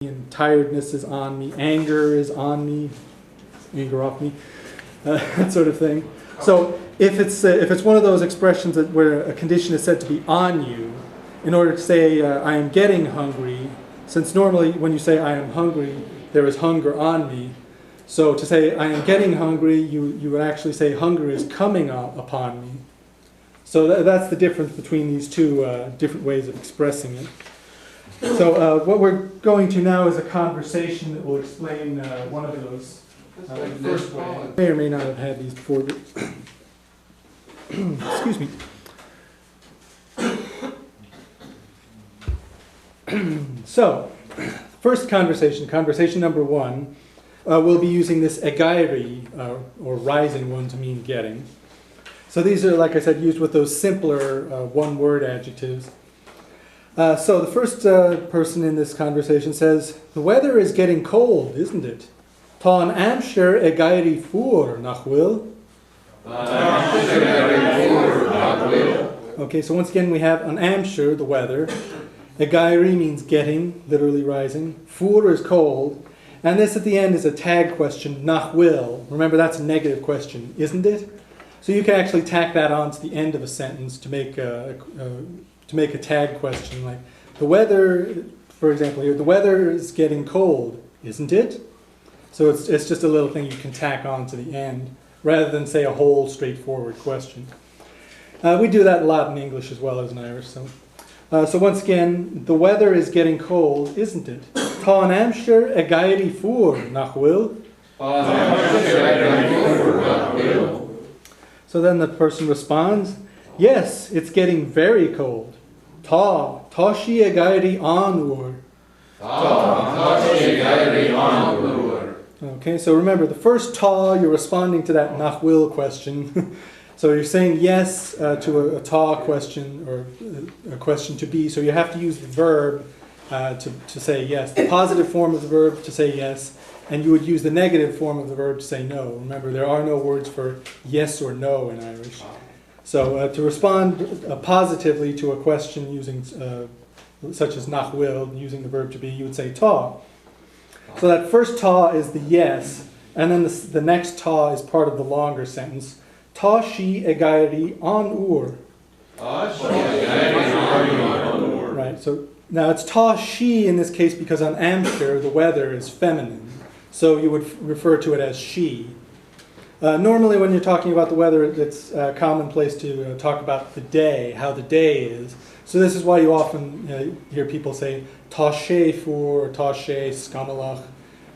and tiredness is on me, anger is on me, anger off me, that sort of thing. So if it's one of those expressions where a condition is said to be on you, in order to say I am getting hungry, since normally when you say I am hungry, there is hunger on me. So to say I am getting hungry, you would actually say hunger is coming upon me. So that's the difference between these two different ways of expressing it. So what we're going to now is a conversation that will explain one of those. First way. May or may not have had these before. But excuse me. So, first conversation number one, we'll be using this éirí, or rising one, to mean getting. So these are, like I said, used with those simpler one-word adjectives. So the first person in this conversation says, "The weather is getting cold, isn't it? Tá an aimsir éirí fuair nach bhfuil." Okay, so once again we have an aimsir, the weather. Éirí means getting, literally rising. Fuair is cold. And this at the end is a tag question, nach bhfuil. Remember, that's a negative question, isn't it? So you can actually tack that on to the end of a sentence to make a tag question, like the weather, for example here, the weather is getting cold, isn't it? So it's just a little thing you can tack on to the end, rather than say a whole straightforward question. We do that a lot in English as well as in Irish. So once again, the weather is getting cold, isn't it? Tá an aimsir éirí fuair nach bhfuil. So then the person responds, yes, it's getting very cold. Tá sí éirí an uair. Okay, so remember, the first tá, you're responding to that nach bhfuil question. So you're saying yes to a tá question, or a question to be. So you have to use the verb to say yes. The positive form of the verb to say yes, and you would use the negative form of the verb to say no. Remember, there are no words for yes or no in Irish. So to respond positively to a question using, such as nach bhfuil, using the verb to be, you would say tá. So that first tá is the yes, and then the next tá is part of the longer sentence. Tá sí éirí an uair. Right, so now it's tá sí in this case because on aimsir, the weather is feminine. So you would refer to it as she. Normally when you're talking about the weather, it's commonplace to talk about the day, how the day is. So this is why you often hear people say tá sé fuair, or tá sé scamalach,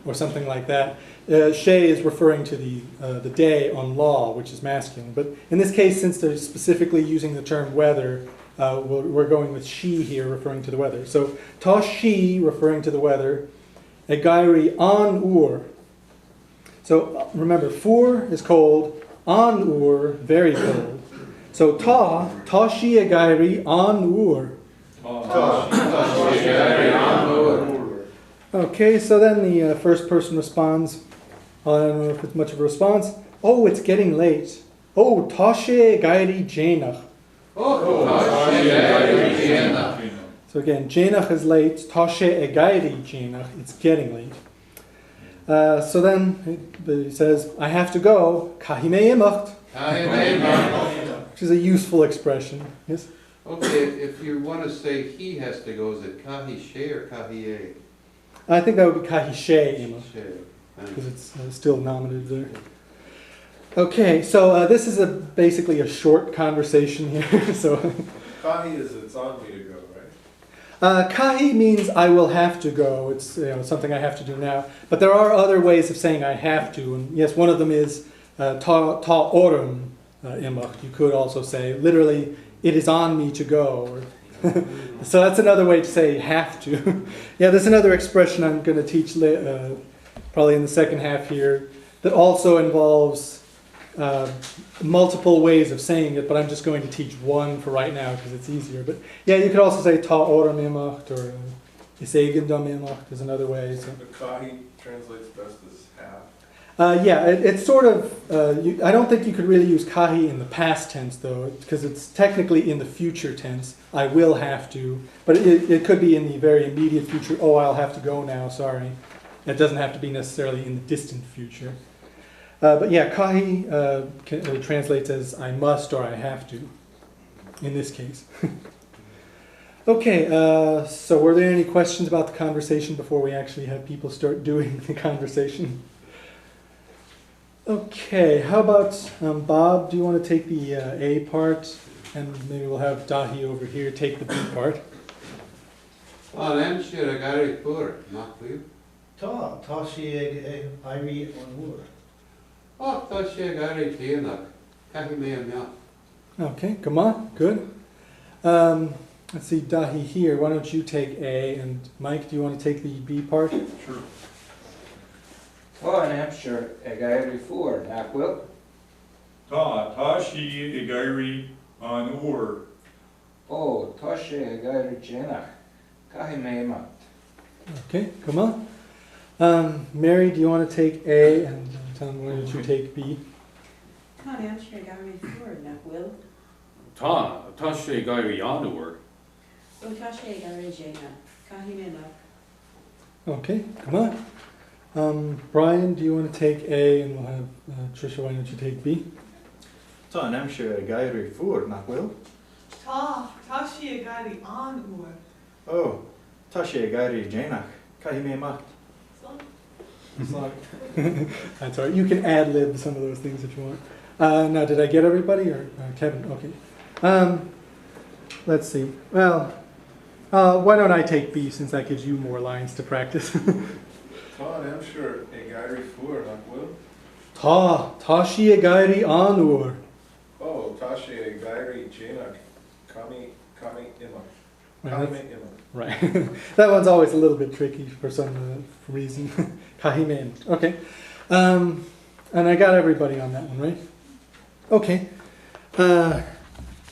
or something like that. Sé is referring to the day on law, which is masculine. But in this case, since they're specifically using the term weather, we're going with she here, referring to the weather. So tá sí, referring to the weather. Éirí an uair. So remember, fuair is cold, an uair, very cold. So tá sí éirí an uair. Okay, so then the first person responds. I don't know if it's much of a response. Oh, it's getting late. Oh, tá sé éirí dénach. So again, dénach is late. Tá sé éirí dénach. It's getting late. So then he says, I have to go. Caithfí mé imeacht. Which is a useful expression. Yes? Okay, if you want to say he has to go, is it caithfí sé or caithfí é? I think that would be caithfí sé imeacht, Sé. because it's still nominative there. Okay, so this is basically a short conversation here. So Caithfí is it's on me to go, right? Caithfí means I will have to go. It's something I have to do now. But there are other ways of saying I have to. And yes, one of them is tá orm imeacht. You could also say, literally, it is on me to go. So that's another way to say have to. Yeah, there's another expression I'm going to teach probably in the second half here that also involves multiple ways of saying it, but I'm just going to teach one for right now because it's easier. But yeah, you could also say tá orm imeacht, or is éigean dom imeacht is another way. So. The caithfí translates best as half. Yeah, it's sort of, I don't think you could really use kahi in the past tense though, because it's technically in the future tense. I will have to, but it could be in the very immediate future. Oh, I'll have to go now, sorry. It doesn't have to be necessarily in the distant future. But yeah, kahi translates as I must or I have to, in this case. Okay, so were there any questions about the conversation before we actually have people start doing the conversation? Okay, how about Bob, do you want to take the A part? And maybe we'll have Dahi over here take the B part. An éimsir a gairí fuair nach bhfuil. Tá sé ag éirí an bhfuair. Ach, tá sé a gairí déanach. Caithfí mé an meach. Okay, come on, good. Let's see, Dahi here, why don't you take A, and Mike, do you want to take the B part? Sure. Tá an éimsir ag éirí fuair nach bhfuil. Tá sí I gairí an uair. Ó, tá sé ag éirí déanach. Caithfí mé imeacht. Okay, come on. Mary, do you want to take A, and Tom, why don't you take B? Tá an éimsir ag éirí fuair nach bhfuil. Tá sé gairí an uair. Ó tá sé ag éirí déanach. Caithfí mé imeacht. Okay, come on. Brian, do you want to take A, and we'll have Trisha, why don't you take B? Tá an éimsir ag éirí fuair nach bhfuil. Tá sí a gairí an uair. Ó, tá sé ag éirí déanach. Caithfí mé imeacht. That's all right. You can ad-lib some of those things if you want. Now, did I get everybody, or Kevin? Okay. Let's see. Well, why don't I take B, since that gives you more lines to practice. Tá an éimsir ag éirí fuair nach bhfuil. Tá sí a gairí an uair. Ó, tá sé ag éirí déanach. Caithfí imeacht. Right, Caithfí that's- mé imeacht. Right. That one's always a little bit tricky for some reason. Kahimen. Okay. And I got everybody on that one, right? Okay.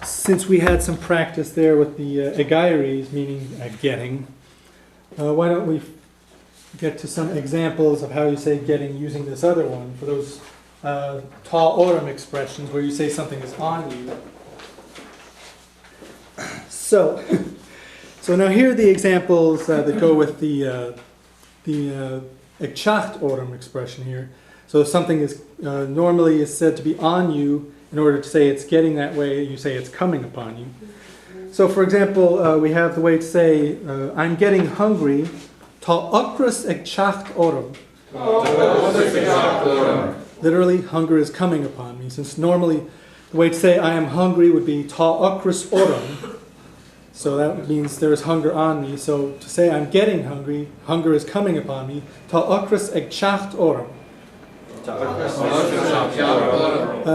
Since we had some practice there with the egairis, meaning getting, why don't we get to some examples of how you say getting using this other one for those ta oram expressions where you say something is on you. So now here are the examples that go with the ekchacht oram expression here. So if something is normally is said to be on you, in order to say it's getting that way, you say it's coming upon you. So for example, we have the way to say, I'm getting hungry, ta akras ekchacht oram. Literally, hunger is coming upon me. Since normally the way to say I am hungry would be ta akras oram. So that means there is hunger on me. So to say I'm getting hungry, hunger is coming upon me. Ta akras ekchacht oram.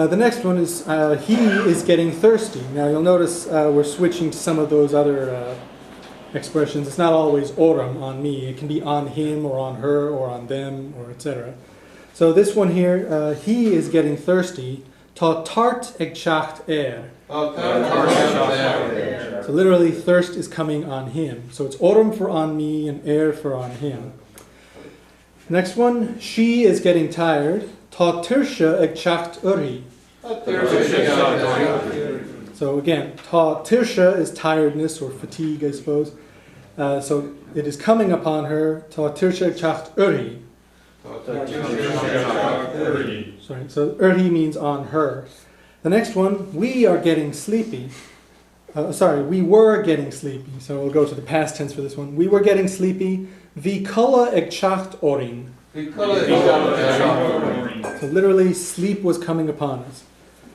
The next one is he is getting thirsty. Now you'll notice we're switching to some of those other expressions. It's not always oram, on me. It can be on him or on her or on them or etc. So this one here, he is getting thirsty. Ta tart ekchacht So literally thirst is coming on him. So it's oram for on me and for on him. Next one, she is getting tired. Ta tirsha ekchacht So again, ta tirsha is tiredness or fatigue, I suppose. So it is coming upon her. Ta tirsha ekchacht Sorry, so urhi means on her. The next one, we are getting sleepy. We were getting sleepy. So we'll go to the past tense for this one. We were getting sleepy. Vi kalla ekchacht orin. So literally, sleep was coming upon us.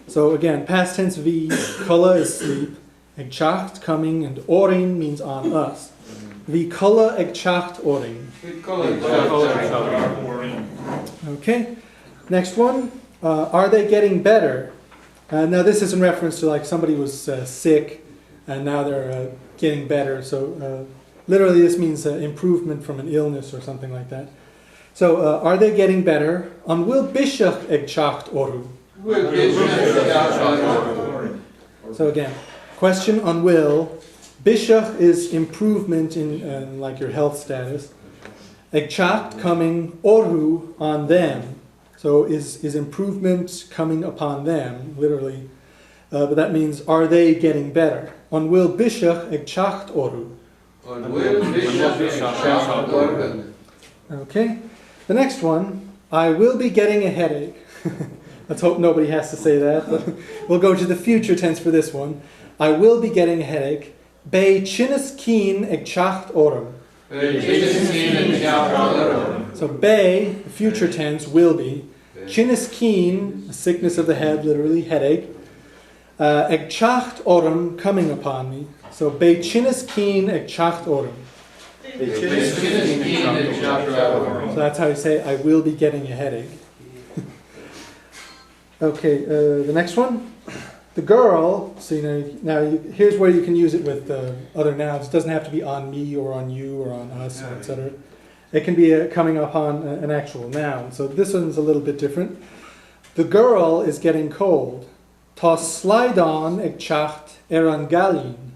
So again, past tense vi, kalla is sleep, ekchacht coming, and orin means on us. Vi kalla ekchacht orin. Okay, next one. Are they getting better? Now this is in reference to like somebody was sick, and now they're getting better. So literally, this means improvement from an illness or something like that. So, are they getting better? An will bishach ekchacht oru. So again, question on will. Bishach is improvement in like your health status. Ekchacht coming, oru on them. So is improvement coming upon them, literally. But that means, are they getting better? On will bishach ag chacht oru. On will bishach organ. Okay. The next one, I will be getting a headache. Let's hope nobody has to say that. We'll go to the future tense for this one. I will be getting a headache. Bei chinnis keen ag chacht orum. So bei, the future tense, will be. Chinnis keen, a sickness of the head, literally, headache. Ag chacht orum, coming upon me. So bei chinnis keen ag chacht orum. So that's how you say, I will be getting a headache. Okay, the next one. The girl, so here's where you can use it with other nouns. It doesn't have to be on me or on you or on us, etc. It can be coming upon an actual noun. So this one's a little bit different. The girl is getting cold. Ta slaidon ag chacht an galin.